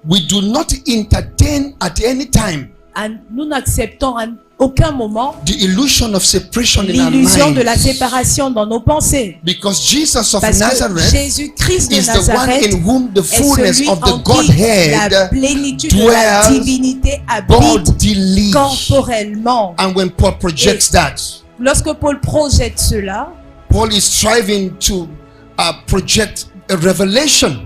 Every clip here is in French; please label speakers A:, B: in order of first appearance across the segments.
A: We do not entertain at any time
B: Nous n'acceptons à aucun moment
A: the illusion of separation in our
B: l'illusion de la
A: minds.
B: séparation dans nos pensées.
A: Because Jesus of
B: Parce que
A: Nazareth
B: Jésus-Christ de
A: is the one
B: Nazareth
A: in whom the
B: est
A: fullness
B: celui
A: of
B: en
A: the
B: qui la
A: Godhead
B: plénitude de la
A: dwells
B: divinité habite
A: bodily.
B: corporellement.
A: And when Paul projects that,
B: Lorsque Paul projette cela,
A: Paul is striving to project a revelation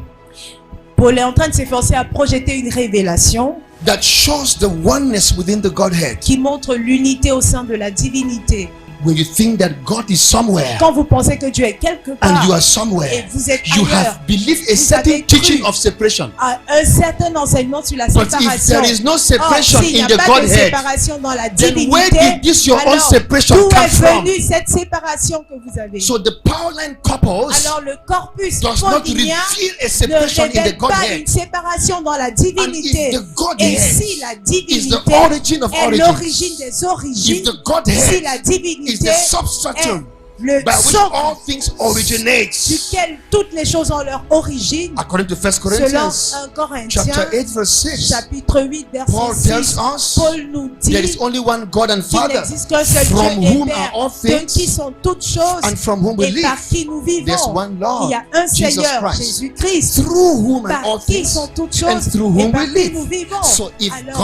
B: Paul est en train de s'efforcer à projeter une révélation
A: that shows the oneness within the Godhead.
B: qui montre l'unité au sein de la divinité.
A: When you think that God is somewhere
B: Quand vous pensez que Dieu est quelque
A: and you
B: part
A: are
B: et
A: somewhere,
B: vous êtes
A: you
B: ailleurs,
A: have believed a
B: Vous
A: certain
B: avez cru
A: teaching of separation.
B: à un certain enseignement sur la
A: But if
B: séparation.
A: there is no
B: Or,
A: separation
B: s'il n'y
A: in
B: a
A: the
B: pas de
A: Godhead,
B: séparation dans la
A: then
B: divinité,
A: where did this your own
B: alors
A: separation
B: d'où
A: come
B: est
A: from?
B: venue cette séparation que vous avez?
A: So the Pauline couples
B: Alors le corpus
A: does not
B: paulinien
A: reveal a
B: ne
A: separation in the
B: révèle pas
A: Godhead.
B: une séparation dans la
A: And
B: divinité.
A: if the
B: Et
A: Godhead
B: si la
A: is
B: divinité
A: the origin of
B: est
A: origins,
B: l'origine des origines,
A: if the
B: si
A: Godhead
B: la
A: is
B: divinité
A: the
B: est
A: substratum
B: le
A: by which
B: socle
A: all things originate,
B: duquel toutes les choses ont leur origine,
A: according to 1
B: selon
A: Corinthians
B: 1 Corinthiens
A: chapter 8 verse 6,
B: chapitre 8
A: Paul
B: verset
A: tells
B: 6,
A: us
B: Paul nous dit
A: there is only one God and
B: qu'il
A: Father,
B: n'existe qu'un seul
A: from
B: Dieu et
A: whom are
B: Père,
A: all
B: de qui
A: things
B: sont toutes choses
A: and from whom we
B: et
A: live.
B: par qui nous
A: There's
B: vivons.
A: one Lord,
B: Il y a un
A: Jesus
B: Seigneur,
A: Christ,
B: Jésus-Christ,
A: through whom and
B: par
A: all
B: qui
A: things
B: sont toutes
A: and
B: choses
A: through
B: et
A: whom
B: par
A: we
B: qui
A: live.
B: nous vivons.
A: So if
B: Alors,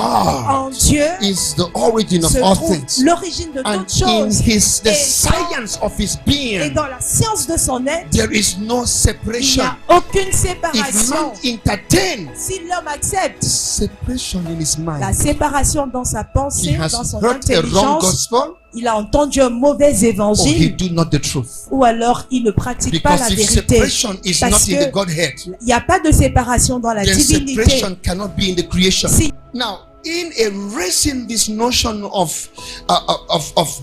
B: en
A: God
B: Dieu
A: is the origin of
B: se
A: all
B: trouve
A: things,
B: l'origine de
A: and
B: toutes
A: in
B: choses.
A: the
B: Et
A: science of his
B: Et
A: being,
B: dans la science de son être,
A: there is no
B: il n'y
A: separation.
B: a aucune
A: If
B: séparation.
A: man entertains
B: Si l'homme accepte
A: separation in his
B: la
A: mind,
B: séparation dans sa
A: he
B: pensée,
A: has
B: dans son
A: heard a wrong
B: intelligence,
A: gospel,
B: il a entendu un mauvais
A: or he
B: évangile,
A: do not the truth.
B: ou alors il ne pratique pas
A: Because
B: la
A: if
B: vérité.
A: separation is
B: Parce
A: not in the
B: que
A: Godhead,
B: il n'y a pas de séparation dans la
A: then
B: divinité.
A: separation cannot be in the creation.
B: Si
A: Now, in erasing this notion of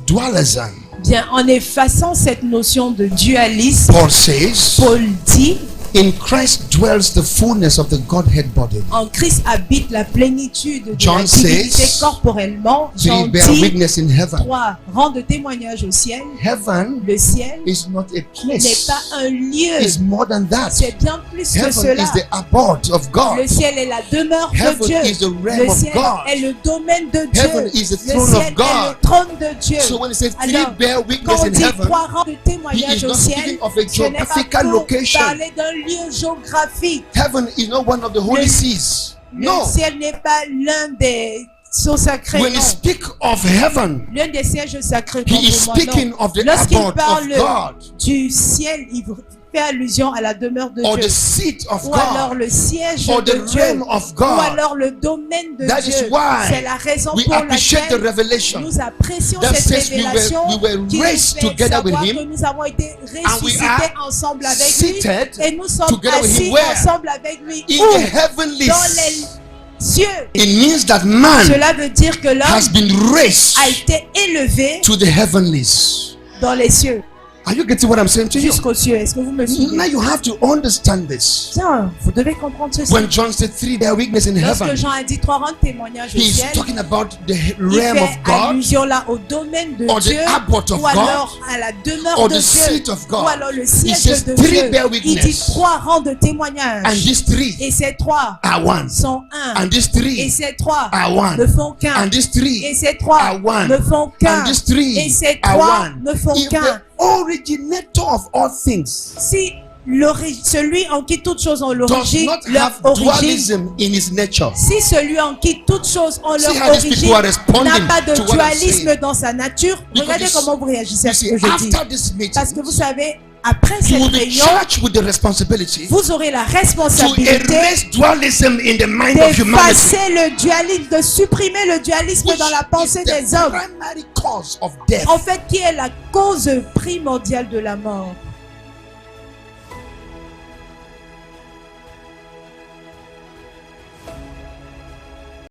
A: dualism,
B: bien, en effaçant cette notion de dualisme,
A: Paul says,
B: Paul dit,
A: in Christ dwells the fullness of the Godhead body.
B: en Christ habite la plénitude de
A: John
B: la divinité
A: says,
B: corporellement. Jean
A: 3 bear
B: dit,
A: witness in heaven.
B: 3 rendent témoignage au ciel.
A: Heaven
B: Le ciel
A: is not a
B: n'est
A: place.
B: pas un lieu,
A: It's more than that.
B: c'est bien plus que
A: Heaven
B: cela.
A: is the abode of God.
B: Le ciel est la demeure de
A: Heaven
B: Dieu.
A: is the realm
B: Le
A: of
B: ciel
A: God.
B: est le domaine de Dieu.
A: Heaven is the
B: Le
A: throne
B: ciel
A: of
B: est le
A: God.
B: trône de Dieu.
A: So when it says
B: Alors,
A: three bear
B: quand
A: witness
B: on
A: in
B: dit
A: heaven,
B: 3 rangs de
A: he
B: témoignage
A: is
B: au
A: not
B: ciel,
A: speaking of a
B: ce n'est pas
A: geographical
B: pour
A: location.
B: parler d'un lieu géographique.
A: Heaven is not one of the holy
B: Le-
A: seas.
B: Le
A: No.
B: ciel n'est pas l'un des sceaux sacrés.
A: When he
B: non.
A: speak of heaven,
B: L'un des sièges sacrés.
A: he is
B: pour moi,
A: speaking
B: non.
A: of the
B: Lorsqu'il
A: abode
B: parle
A: of God
B: du ciel, il fait allusion à la demeure de
A: or
B: Dieu.
A: the seat of
B: Ou alors
A: God
B: le siège
A: or
B: de
A: the
B: Dieu.
A: realm of
B: Ou
A: God.
B: alors le domaine de
A: That
B: Dieu.
A: is why
B: C'est la raison
A: we
B: pour
A: appreciate the
B: laquelle
A: revelation
B: nous apprécions
A: that
B: cette
A: says
B: révélation
A: we were
B: qui nous
A: raised
B: fait
A: together with
B: savoir
A: him,
B: que nous avons été
A: we
B: ressuscités
A: are
B: ensemble avec lui
A: seated
B: et nous sommes
A: together with
B: assis
A: him where?
B: ensemble avec lui.
A: in
B: Où?
A: the heavenlies.
B: Dans les cieux.
A: It means that man
B: Cela veut dire que
A: has
B: l'homme
A: been raised
B: a été élevé
A: to the heavenlies.
B: dans les cieux,
A: Are you getting what I'm saying to you?
B: jusqu'aux cieux. Est-ce que vous me
A: Now
B: suivez?
A: you have to understand this.
B: Bien, vous devez comprendre ceci.
A: When John said three bear witness in
B: Lorsque
A: heaven,
B: Jean a dit 3 rangs de témoignages au
A: he's
B: ciel,
A: talking about the
B: il
A: realm of
B: fait
A: God
B: allusion là au domaine de
A: or the
B: Dieu,
A: abode of
B: ou alors
A: God
B: à la demeure
A: or
B: de
A: the
B: Dieu,
A: seat of
B: ou
A: God.
B: alors le
A: He
B: siège
A: says
B: de
A: three
B: Dieu.
A: bear
B: Il dit
A: witness.
B: 3 rangs de
A: And
B: témoignages.
A: these three
B: Et ces 3
A: are one.
B: sont un.
A: And these
B: Et
A: three
B: ces 3
A: are one.
B: ne font qu'un.
A: And these three
B: Et ces 3
A: are one.
B: ne font qu'un.
A: And these three
B: Et ces
A: are
B: 3
A: one.
B: ne font
A: If
B: qu'un.
A: the originator of all things
B: Si celui en qui toutes choses ont
A: does
B: l'origine,
A: not
B: leur
A: have
B: origine,
A: dualism in his nature,
B: si celui en qui toutes choses ont
A: See
B: leur
A: how these people are
B: origine
A: responding
B: n'a pas de
A: to what I'm
B: dualisme
A: saying.
B: dans sa nature,
A: Because
B: regardez
A: you
B: comment vous réagissez à
A: you
B: ce
A: see,
B: que je dis.
A: after this meeting,
B: Parce que vous savez, après
A: you
B: cette
A: will be
B: réunion,
A: charged with the responsibility
B: vous aurez la
A: to
B: responsabilité
A: erase dualism in the mind of humanity.
B: d'effacer le dualisme, de supprimer le dualisme
A: Which
B: dans la pensée
A: is the
B: des hommes.
A: primary cause of death.
B: En fait, qui est la cause primordiale de la mort.